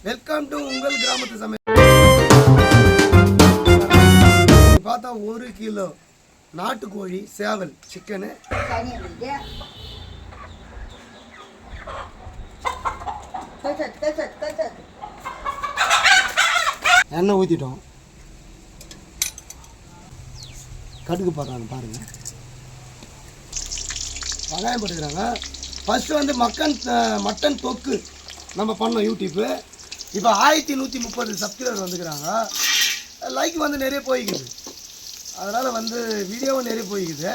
Welcome to உங்கள் கிராமத்து சமையல். பார்த்தா 1 கிலோ நாட்டுக்கோழி சேவல் சிக்கனு, எண்ணெய் ஊற்றிட்டோம். கடுகு போடுறாங்க பாருங்கள், வெங்காயம் போட்டுக்கிறாங்க. ஃபஸ்ட்டு வந்து மட்டன் தொக்கு நம்ம பண்ணோம் யூடியூப்பு. இப்போ 1130 சப்ஸ்கிரைபர் வந்துக்கிறாங்க. லைக் வந்து நிறைய போய்க்குது, அதனால் வந்து வீடியோவும் நிறைய போய்க்குது.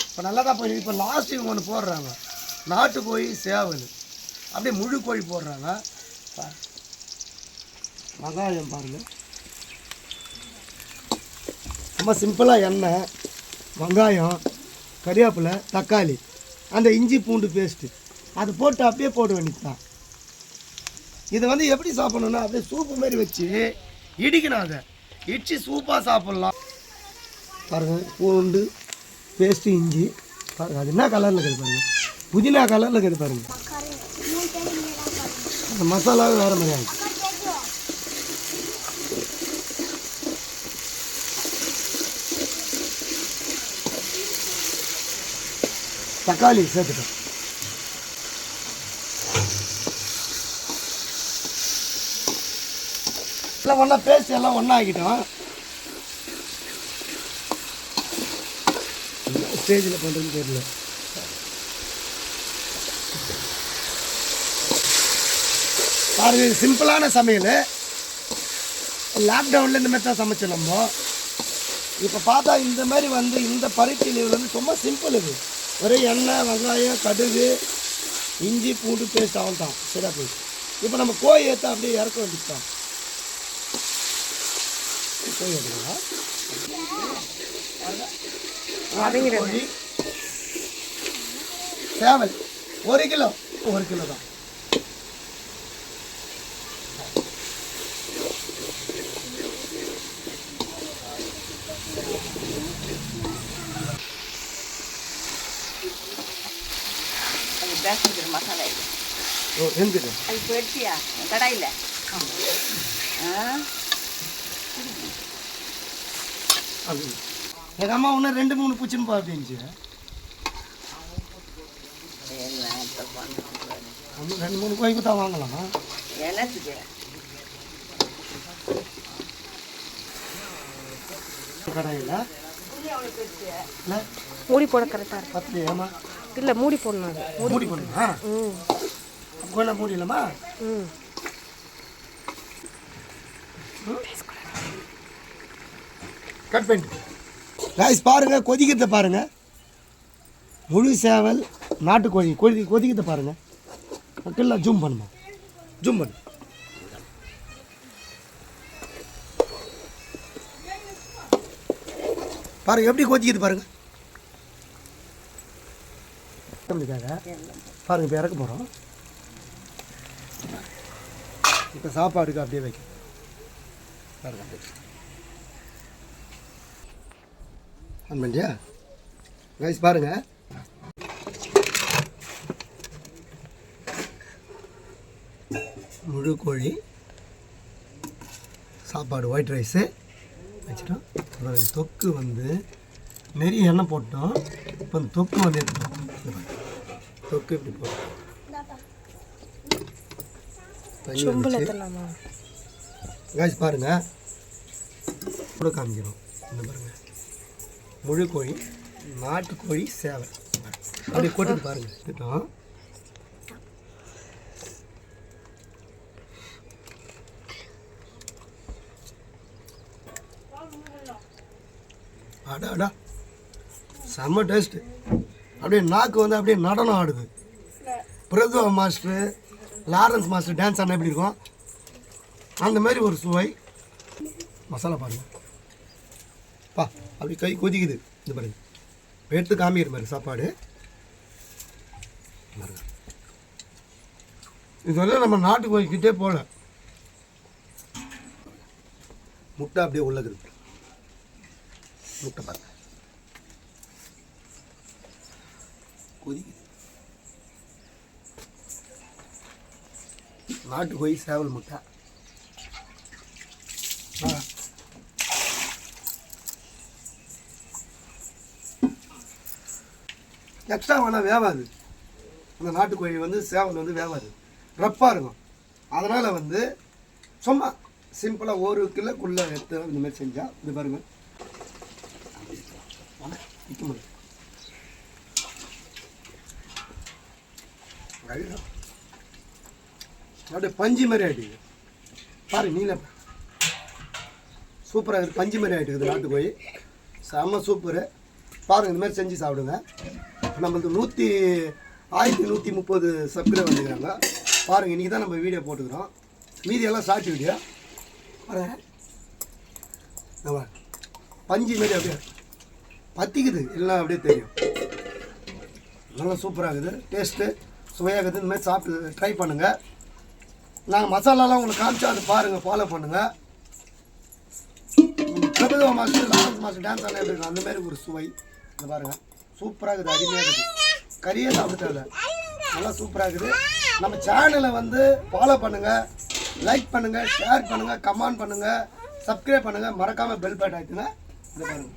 இப்போ நல்லா தான் போயிடுது. இப்போ லாஸ்ட் இவங்க ஒன்று போடுறாங்க, நாட்டுக்கோழி சேவல் அப்படியே முழு கோழி போடுறாங்க. வெங்காயம் பாருங்கள், ரொம்ப சிம்பிளாக எண்ணெய், வெங்காயம், கறிவேப்பிலை, தக்காளி, அந்த இஞ்சி பூண்டு பேஸ்ட்டு அது போட்டு அப்படியே போட வேண்டியது தான். இதை வந்து எப்படி சாப்பிட்ணுன்னா அப்படியே சூப்பு மாதிரி வச்சு இடிக்கணும். அதை இடித்து சூப்பாக சாப்பிட்லாம். பாருங்கள், பூண்டு பேஸ்ட்டு, இஞ்சி பாருங்கள், அது என்ன கலரில் இருக்குது பாருங்கள், புதினா கலரில் இருக்குது பாருங்கள். அந்த மசாலாவும் வேறு மாதிரி ஆகிடுச்சு. தக்காளி சேர்த்துட்டோம். எல்லாம் ஒன்றா பேஸ்ட் எல்லாம் ஒன்றா ஆக்கிட்டோம். ஸ்டேஜில் பண்ணுறதுன்னு தெரியல. பாருங்க, சிம்பிளான சமையல். லாக்டவுனில் இந்த மாதிரி தான் சமைச்சோம் நம்ம. இப்போ பார்த்தா இந்த மாதிரி வந்து இந்த பருத்தி லீவில் வந்து ரொம்ப சிம்பிள். இது ஒரே எண்ணெய், வெங்காயம், கடுகு, இஞ்சி பூண்டு பேஸ்ட் அவள் தான் சரியா போயிடுச்சு. இப்போ நம்ம கோழி ஏற்ற அப்படியே இறக்க வேண்டியதுதான். கோழி ஏற்றுக்கலாம். கோழி சேவல் 1 கிலோ தான். மசாலா எந்திரு அது போயிடுச்சியா கடாயில்? எங்கள் அம்மா ஒன்று 2-3 பூச்சின்னு பா அப்படின்ச்சு. 2-3 கோழிக்கு தான் வாங்கலாமா? கடாயில் மூடி போட கரெக்டாக இருக்கும். 10 ஏமா இல்லை, மூடி போடணும். மூடி போடணுமா? கோயில மூடி இல்லைம்மா. கட் பண்ணிட்டு ரைஸ் பாருங்க, கொதிக்கிறத பாருங்க. முழு சேவல் நாட்டுக்கோழி கொதிக்கிறத பாருங்க. மக்கள்லாம் ஜூம் பண்ணுமா, ஜூம் பண்ணு. பாருங்க எப்படி கொதிக்குது பாருங்க. பாருங்க, இப்போ இறக்க போகிறோம். இப்போ சாப்பாடுக்கு அப்படியே வைக்க பாருங்க. ஆன் பண்ணியா ரைஸ் பாருங்க. முழு கோழி சாப்பாடு ஒயிட் ரைஸு வச்சுட்டோம். அப்புறம் தொக்கு வந்து நிறைய எண்ணெய் போட்டோம். இப்போ அந்த தொக்கு வந்து எடுத்துட்டோம். தொக்கு இப்படி போட்டோம். காய்ச்சி பாருங்க, கூட காமிக்கிறோம். இந்த பாருங்க, முழு கோழி நாட்டுக்கோழி சேவை அப்படியே போட்டுட்டு பாருங்க. எடுத்துட்டோம். அடாடா செம்ம டேஸ்ட்டு. அப்படியே நாக்கு வந்து அப்படியே நடனம் ஆடுது. பிரதுவா மாஸ்டரு, லாரன்ஸ் மாஸ்டர் டான்ஸ் ஆடினா எப்படி இருக்கும் அந்த மாதிரி ஒரு சுவை. மசாலா பாருங்க பா, அப்படி கை கொதிக்குது. இந்த பாருங்க, எடுத்து காமிக்கிற மாதிரி சாப்பாடு பாருங்க. இதெல்லாம் நம்ம நாட்டுக்கோழிக்கிட்டே போகல. முட்டை அப்படியே உள்ளது. முட்டை பாருங்க கொதிக்குது. நாட்டுக்கோழி சேவல் முட்டை. எக்ஸ்ட்ரா வேணால் வேவாது. அந்த நாட்டுக்கோழி வந்து சேவல் வந்து வேவாது, ரப்பாக இருக்கும். அதனால் வந்து சும்மா சிம்பிளாக 1 கிலோக்குள்ளே எடுத்து இந்தமாதிரி செஞ்சால் இது பாருங்க நிற்க முடியும். அப்படியே பஞ்சு மாதிரி ஆகிட்டுது பாருங்க. நீல சூப்பராக இருக்குது, பஞ்சு மாதிரி ஆகிட்டுக்குது நாட்டுக்கோழி. செம்ம சூப்பரு. பாருங்கள் இந்த மாதிரி செஞ்சு சாப்பிடுங்க. நம்மளுக்கு 1130 சப்ஸ்கிரைபர் வந்துக்கிறாங்க பாருங்கள். இன்றைக்கி தான் நம்ம வீடியோ போட்டுக்கிறோம். மீதியெல்லாம் ஷார்ட் வீடியோ. பாருங்கள் பஞ்சு மாரி அப்படியே பற்றிக்குது, எல்லாம் அப்படியே தெரியும். நல்லா சூப்பராக இருக்குது, டேஸ்ட்டு சுவையாக இருக்குது. இந்த மாதிரி சாப்பிட்டு ட்ரை பண்ணுங்கள். நாங்கள் மசாலாலாம் உங்களுக்கு காமிச்சா அது பாருங்கள், ஃபாலோ பண்ணுங்கள். Prabhudeva master Lawrence master dance ஆனா எப்படி இருக்கும் அந்தமாரி ஒரு சுவை. இந்த பாருங்கள் சூப்பராக இருக்குது, அருமையாக இருக்குது. கறியே சாப்பிட்டால நல்லா சூப்பராக இருக்குது. நம்ம சேனலை வந்து ஃபாலோ பண்ணுங்கள், லைக் பண்ணுங்கள், ஷேர் பண்ணுங்கள், கமெண்ட் பண்ணுங்கள், சப்ஸ்கிரைப் பண்ணுங்கள், மறக்காமல் பெல் பட்டன் ஆகிட்டுங்க. இதை பாருங்கள்.